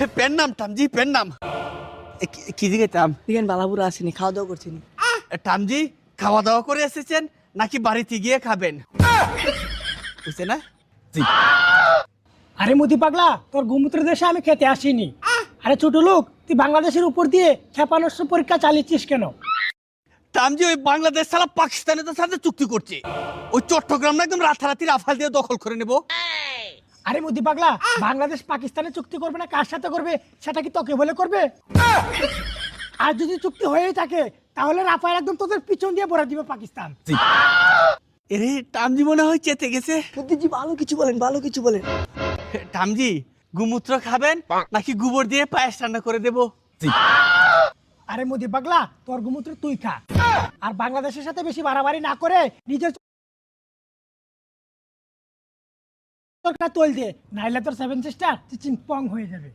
Pen নাম টামজি pen নাম কি দিকে তাম দেখেন বালাপুরা আসেনি, খাওয়া দাওয়া করছেনি। টামজি খাওয়া দাওয়া করে এসেছেন নাকি বাড়িতে গিয়ে খাবেন? বুঝছে না? জি। আরে মুদি পাগলা, তোর গোমূত্র দেশে আমি খেতে আসিনি। আরে ছোট লোক, তুই বাংলাদেশের উপর দিয়ে ক্ষেপণাস্ত্র পরীক্ষা চালিয়েছিস কেন? টামজি ওই বাংলাদেশ সারা পাকিস্তানের সাথে চুক্তি করছে, ওই চট্টগ্রাম না একদম রাতারাতি রাফাল দিয়ে দখল করে নেব। আরে মুদি পাগলা, বাংলাদেশ পাকিস্তানে চুক্তি করবে না কার সাথে করবে সেটা কি তোকে বলে করবে? আর যদি চুক্তি হয়েই থাকে তাহলে রাফায়েল একদম তোদের পিছন দিয়ে ভরে দিবে পাকিস্তান। এরে টামজি মনে হয় চেতে গেছে। মুদিজি ভালো কিছু বলেন, ভালো কিছু বলেন। টামজি গোমূত্র খাবেন নাকি গোবর দিয়ে পায়েস রান্না করে দেব? আরে মুদি পাগলা, তোর গোমূত্র তুই খা, আর বাংলাদেশের সাথে বেশি বাড়াবাড়ি না করে নিজের তোর তোল দিয়ে, নাইলে তোর সেভেন সিস্টার চিচিং পং হয়ে যাবে।